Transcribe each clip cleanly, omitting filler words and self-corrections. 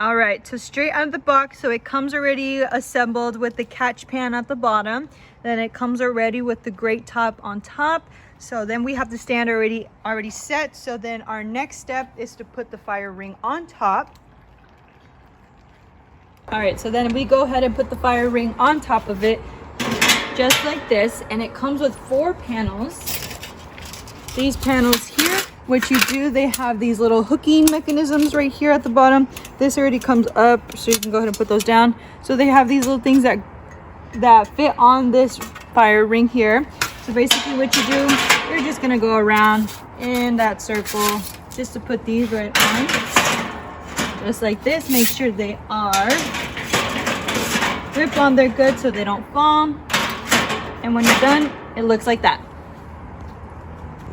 All right, so straight out of the box, so it comes already assembled with the catch pan at the bottom. Then it comes already with the grate top on top. So then we have the stand already set. So then our next step is to put the fire ring on top. All right, so then we go ahead and put the fire ring on top of it, just like this. And it comes with 4 panels. These panels here, what you do, they have these little hooking mechanisms right here at the bottom. This already comes up, so you can go ahead and put those down. So they have these little things that fit on this fire ring here. So basically what you do, you're just gonna go around in that circle just to put these right on. Just like this, make sure they are gripped on there good so they don't fall. And when you're done, it looks like that.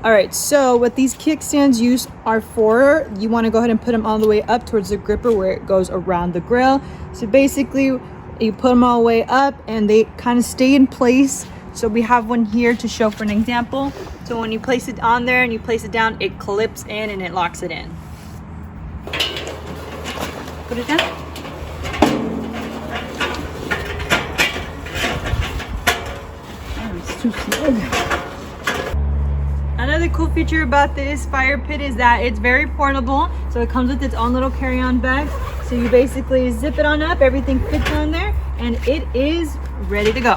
All right, so what these kickstands use are for, you want to go ahead and put them all the way up towards the gripper where it goes around the grill. So basically you put them all the way up and they kind of stay in place. So we have one here to show for an example. So when you place it on there and you place it down, it clips in and it locks it in. Put it down. Oh, it's too slow. Another cool feature about this fire pit is that it's very portable. So it comes with its own little carry-on bag. So you basically zip it on up, everything fits on there, and it is ready to go.